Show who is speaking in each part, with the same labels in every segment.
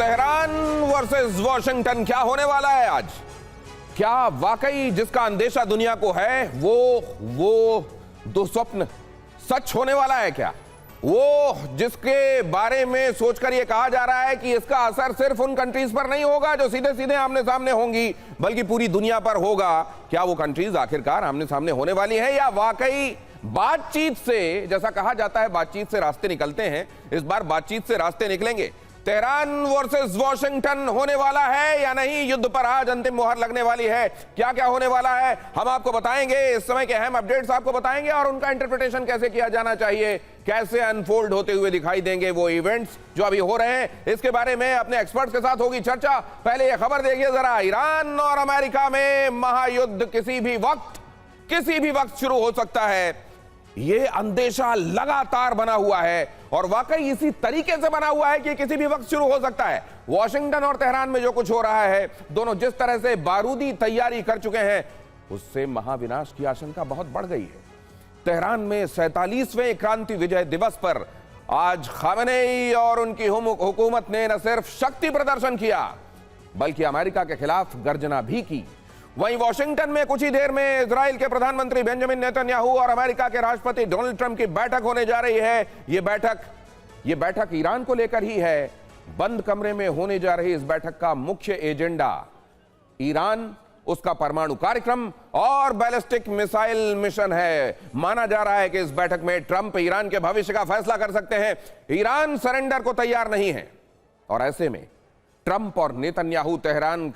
Speaker 1: Tehran versus Washington क्या होने वाला है आज? क्या वाकई जिसका अंदेशा दुनिया को है वो दुस्वप्न सच होने वाला है क्या? वो जिसके बारे में सोचकर यह कहा जा रहा है कि इसका असर सिर्फ उन कंट्रीज पर नहीं होगा जो सीधे सीधे आमने सामने होंगी, बल्कि पूरी दुनिया पर होगा। क्या वो कंट्रीज आखिरकार आमने सामने होने वाली है या वाकई बातचीत से, जैसा कहा जाता है बातचीत से रास्ते निकलते हैं, इस बार बातचीत से रास्ते निकलेंगे? तेहरान वर्सेस वॉशिंगटन होने वाला है या नहीं? युद्ध पर आज अंतिम मुहर लगने वाली है। क्या क्या होने वाला है हम आपको बताएंगे, इस समय के अहम अपडेट्स आपको बताएंगे और उनका इंटरप्रिटेशन कैसे किया जाना चाहिए, कैसे अनफोल्ड होते हुए दिखाई देंगे वो इवेंट्स जो अभी हो रहे हैं। इसके बारे में अपने एक्सपर्ट्स के साथ होगी चर्चा। पहले ये खबर देखिए जरा, ईरान और अमेरिका में महायुद्ध किसी भी वक्त शुरू हो सकता है। ये अंदेशा लगातार बना हुआ है और वाकई इसी तरीके से बना हुआ है कि किसी भी वक्त शुरू हो सकता है। वॉशिंगटन और तेहरान में जो कुछ हो रहा है, दोनों जिस तरह से बारूदी तैयारी कर चुके हैं, उससे महाविनाश की आशंका बहुत बढ़ गई है। तेहरान में 47वें क्रांति विजय दिवस पर आज खामेनेई और उनकी हुकूमत ने न सिर्फ शक्ति प्रदर्शन किया बल्कि अमेरिका के खिलाफ गर्जना भी की। वहीं वॉशिंगटन में कुछ ही देर में इजराइल के प्रधानमंत्री बेंजामिन नेतन्याहू और अमेरिका के राष्ट्रपति डोनाल्ड ट्रंप की बैठक होने जा रही है। ये बैठक ईरान को लेकर ही है। बंद कमरे में होने जा रही इस बैठक का मुख्य एजेंडा ईरान, उसका परमाणु कार्यक्रम और बैलिस्टिक मिसाइल मिशन है। माना जा रहा है कि इस बैठक में ट्रंप ईरान के भविष्य का फैसला कर सकते हैं। ईरान सरेंडर को तैयार नहीं है और ऐसे में ट्रंप और नेतन्याहू तेहरान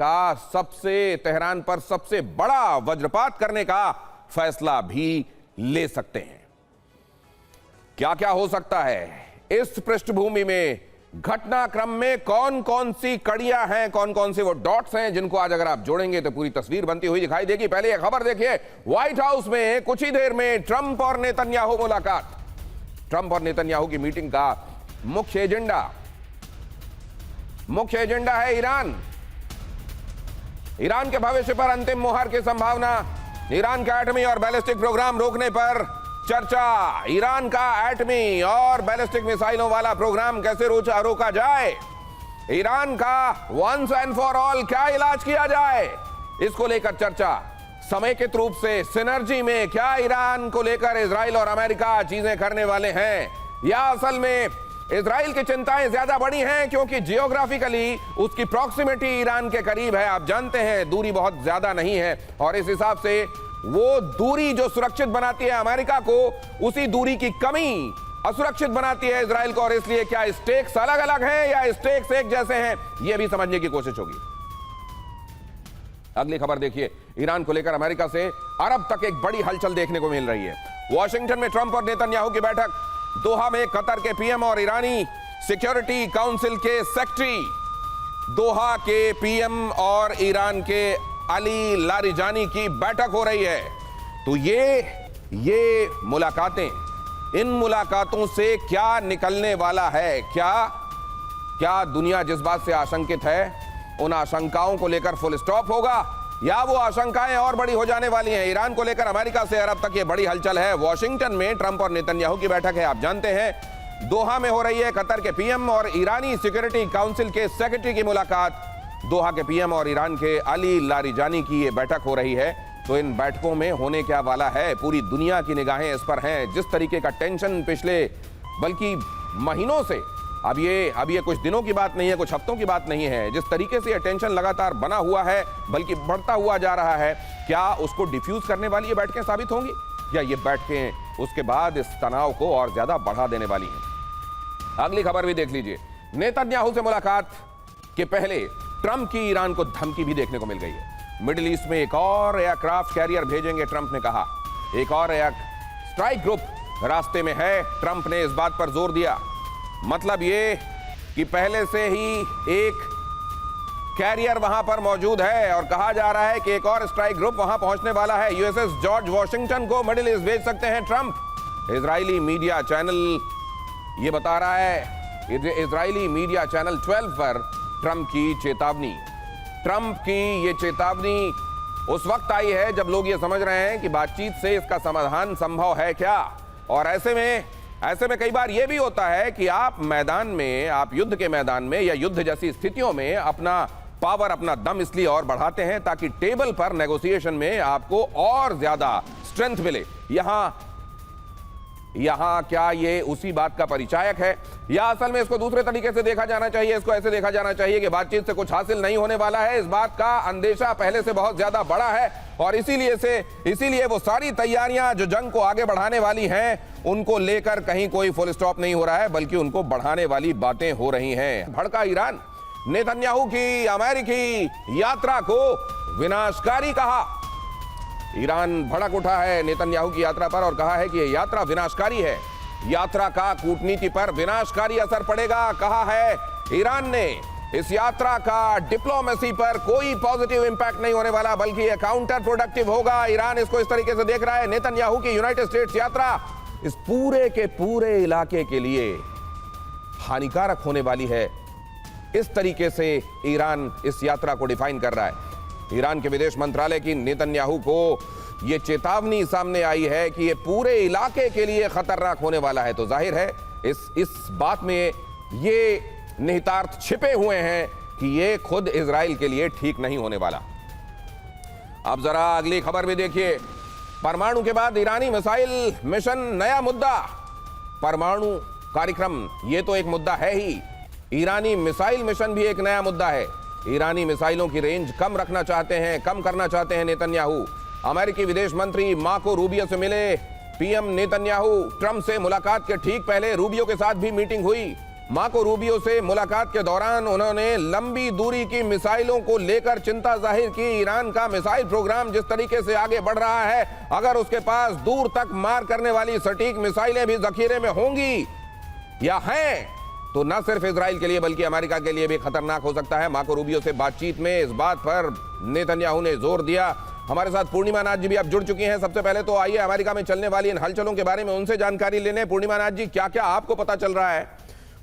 Speaker 1: पर सबसे बड़ा वज्रपात करने का फैसला भी ले सकते हैं। क्या क्या हो सकता है इस पृष्ठभूमि में? घटनाक्रम में कौन कौन सी कड़ियां हैं, कौन कौन से वो डॉट्स हैं जिनको आज अगर आप जोड़ेंगे तो पूरी तस्वीर बनती हुई दिखाई देगी। पहले यह खबर देखिए, व्हाइट हाउस में कुछ ही देर में ट्रंप और नेतन्याहू मुलाकात। ट्रंप और नेतन्याहू की मीटिंग का मुख्य एजेंडा है ईरान के भविष्य पर अंतिम मुहर की संभावना, ईरान का एटमी और बैलिस्टिक प्रोग्राम रोकने पर चर्चा, ईरान का एटमी और बैलिस्टिक मिसाइलों वाला प्रोग्राम कैसे रोका जाए, ईरान का वंस एंड फॉर ऑल क्या इलाज किया जाए, इसको लेकर चर्चा। समेकित रूप से सिनर्जी में क्या ईरान को लेकर इजराइल और अमेरिका चीजें करने वाले हैं, या असल में इजराइल की चिंताएं ज्यादा बड़ी हैं क्योंकि जियोग्राफिकली उसकी प्रॉक्सिमिटी ईरान के करीब है। आप जानते हैं दूरी बहुत ज्यादा नहीं है और इस हिसाब से वो दूरी जो सुरक्षित बनाती है अमेरिका को, उसी दूरी की कमी असुरक्षित बनाती है इजराइल को। और इसलिए क्या स्टेक्स अलग अलग हैं या स्टेक्स एक जैसे हैं, यह भी समझने की कोशिश होगी। अगली खबर देखिए, ईरान को लेकर अमेरिका से अरब तक एक बड़ी हलचल देखने को मिल रही है। वॉशिंगटन में ट्रंप और नेतन्याहू की बैठक, दोहा में कतर के पीएम और ईरानी सिक्योरिटी काउंसिल के सेक्रेटरी, दोहा के पीएम और ईरान के अली लारिजानी की बैठक हो रही है। तो ये मुलाकातें, इन मुलाकातों से क्या निकलने वाला है? क्या दुनिया जिस बात से आशंकित है उन आशंकाओं को लेकर फुल स्टॉप होगा या वो आशंकाएं और बड़ी हो जाने वाली हैं? ईरान को लेकर अमेरिका से अरब तक ये बड़ी हलचल है। वॉशिंगटन में ट्रंप और नेतन्याहू की बैठक है, आप जानते हैं। दोहा में हो रही है कतर के पीएम और ईरानी सिक्योरिटी काउंसिल के सेक्रेटरी की मुलाकात। दोहा के पीएम और ईरान के अली लारिजानी की ये बैठक हो रही है। तो इन बैठकों में होने क्या वाला है, पूरी दुनिया की निगाहें इस पर हैं। जिस तरीके का टेंशन पिछले बल्कि महीनों से, अब ये कुछ दिनों की बात नहीं है, कुछ हफ्तों की बात नहीं है, जिस तरीके से ये टेंशन लगातार बना हुआ है बल्कि बढ़ता हुआ जा रहा है, क्या उसको डिफ्यूज करने वाली ये बैठकें साबित होंगी या ये बैठकें उसके बाद इस तनाव को और ज्यादा बढ़ा देने वाली हैं? अगली खबर भी देख लीजिए, नेतन्याहू से मुलाकात के पहले ट्रंप की ईरान को धमकी भी देखने को मिल गई है। मिडिल ईस्ट में एक और एयरक्राफ्ट कैरियर भेजेंगे, ट्रंप ने कहा। एक और एयर स्ट्राइक ग्रुप रास्ते में है, ट्रंप ने इस बात पर जोर दिया। मतलब ये कि पहले से ही एक कैरियर वहां पर मौजूद है और कहा जा रहा है कि एक और स्ट्राइक ग्रुप वहां पहुंचने वाला है। यूएसएस जॉर्ज वॉशिंगटन को मिडिल ईस्ट भेज सकते हैं ट्रंप। इजरायली मीडिया चैनल ये बता रहा है, इजरायली मीडिया चैनल 12 पर ट्रंप की ये चेतावनी उस वक्त आई है जब लोग ये समझ रहे हैं कि बातचीत से इसका समाधान संभव है क्या। और ऐसे में ऐसे में कई बार यह भी होता है कि आप मैदान में, आप युद्ध के मैदान में या युद्ध जैसी स्थितियों में अपना पावर, अपना दम इसलिए और बढ़ाते हैं ताकि टेबल पर नेगोशिएशन में आपको और ज्यादा स्ट्रेंथ मिले। यहां क्या ये उसी बात का परिचायक है, या असल में इसको दूसरे तरीके से देखा जाना चाहिए? इसको ऐसे देखा जाना चाहिए कि बातचीत से कुछ हासिल नहीं होने वाला है। इस बात का अंदेशा पहले से बहुत ज्यादा बड़ा है और इसीलिए वो सारी तैयारियां जो जंग को आगे बढ़ाने वाली हैं, उनको लेकर कहीं कोई फुल स्टॉप नहीं हो रहा है, बल्कि उनको बढ़ाने वाली बातें हो रही हैं। भड़का ईरान, नेतन्याहू की अमेरिकी यात्रा को विनाशकारी कहा। ईरान भड़क उठा है नेतन्याहू की यात्रा पर और कहा है कि यह यात्रा विनाशकारी है, यात्रा का कूटनीति पर विनाशकारी असर पड़ेगा। कहा है ईरान ने इस यात्रा का डिप्लोमेसी पर कोई पॉजिटिव इंपैक्ट नहीं होने वाला, बल्कि यह काउंटर प्रोडक्टिव होगा। ईरान इसको इस तरीके से देख रहा है। नेतन्याहू की यूनाइटेड स्टेट्स यात्रा इस पूरे के पूरे इलाके के लिए हानिकारक होने वाली है। इस तरीके से ईरान इस यात्रा को डिफाइन कर रहा है। ईरान के विदेश मंत्रालय की नेतन्याहू को यह चेतावनी सामने आई है कि यह पूरे इलाके के लिए खतरनाक होने वाला है। तो जाहिर है इस बात में ये निहितार्थ छिपे हुए हैं कि यह खुद इजराइल के लिए ठीक नहीं होने वाला। अब जरा अगली खबर भी देखिए। परमाणु के बाद ईरानी मिसाइल मिशन नया मुद्दा। परमाणु कार्यक्रम ये तो एक मुद्दा है ही, ईरानी मिसाइल मिशन भी एक नया मुद्दा है। ईरानी मिसाइलों की रेंज कम करना चाहते हैं नेतन्याहू। अमेरिकी विदेश मंत्री मार्को रूबियो से मिले पीएम नेतन्याहू। ट्रंप से मुलाकात के ठीक पहले रूबियो के साथ भी मीटिंग हुई। मार्को रूबियो से मुलाकात के दौरान उन्होंने लंबी दूरी की मिसाइलों को लेकर चिंता जाहिर की। ईरान का मिसाइल प्रोग्राम जिस तरीके से आगे बढ़ रहा है, अगर उसके पास दूर तक मार करने वाली सटीक मिसाइलें भी जखीरे में होंगी या हैं, तो न सिर्फ इजराइल के लिए बल्कि अमेरिका के लिए भी खतरनाक हो सकता है। मार्को रूबियो से बातचीत में इस बात पर नेतन्याहू ने जोर दिया। हमारे साथ पूर्णिमा नाथ जी भी अब जुड़ चुकी हैं। सबसे पहले तो आइए अमेरिका में चलने वाली इन हलचलों के बारे में उनसे जानकारी लेने। पूर्णिमा नाथ जी, क्या क्या आपको पता चल रहा है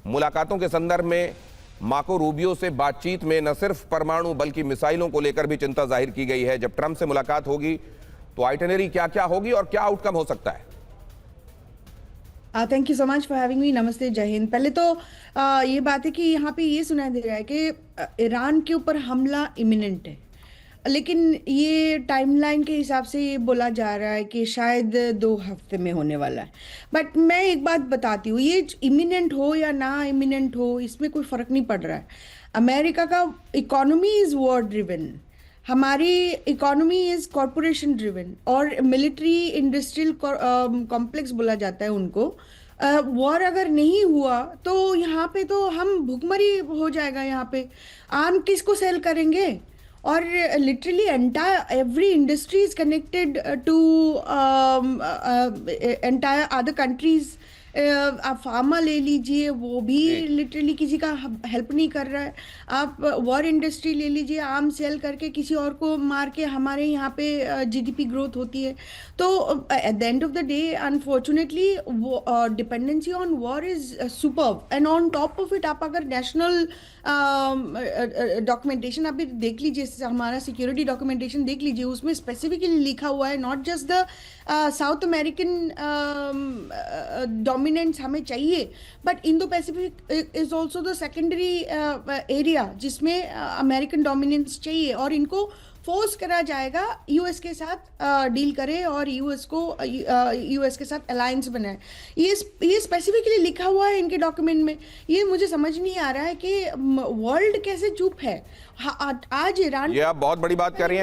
Speaker 1: मुलाकातों के संदर्भ में? मार्को रूबियो से बातचीत में न सिर्फ परमाणु बल्कि मिसाइलों को लेकर भी चिंता जाहिर की गई है। जब ट्रंप से मुलाकात होगी तो आइटिनरी क्या क्या होगी और क्या आउटकम हो सकता है?
Speaker 2: Thank you so much for having me. नमस्ते, जय हिंद। पहले तो ये बात है कि यहाँ पे ये सुनाई दे रहा है कि ईरान के ऊपर हमला इमिनेंट है, लेकिन ये टाइमलाइन के हिसाब से ये बोला जा रहा है कि शायद 2 हफ्ते में होने वाला है। बट मैं एक बात बताती हूँ, ये इमिनेंट हो या ना इमिनेंट हो, इसमें कोई फ़र्क नहीं पड़ रहा है। अमेरिका का इकोनॉमी इज़ वॉर ड्रिवन, हमारी इकोनॉमी इज़ कॉरपोरेशन ड्रिवन, और मिलिट्री इंडस्ट्रियल कॉम्प्लेक्स बोला जाता है उनको। वॉर अगर नहीं हुआ तो यहाँ पे तो हम भुखमरी हो जाएगा। यहाँ पे आम किसको सेल करेंगे? और literally entire every industry is connected to entire other countries. आप फार्मा ले लीजिए, वो भी लिटरली किसी का हेल्प नहीं कर रहा है। आप वॉर इंडस्ट्री ले लीजिए, आर्म सेल करके किसी और को मार के हमारे यहाँ पे जीडीपी ग्रोथ होती है। तो at the end of the day unfortunately dependency on war is superb, and on top of it आप अगर नेशनल डॉक्यूमेंटेशन आप देख लीजिए, हमारा सिक्योरिटी डॉक्यूमेंटेशन देख लीजिए, उसमें स्पेसिफिकली लिखा हुआ है not just the south American dominance हमें चाहिए, but Indo Pacific is also the secondary area जिसमें अमेरिकन डोमिनेंस चाहिए, और इनको फोर्स करा जाएगा यूएस के साथ डील करे और यूएस के साथ अलायंस बनाए। ये स्पेसिफिकली लिखा हुआ है इनके डॉक्यूमेंट में। ये मुझे समझ नहीं आ रहा है कि वर्ल्ड कैसे चुप है। आज ईरान,
Speaker 1: ये आप बहुत बड़ी बात कर रही हैं।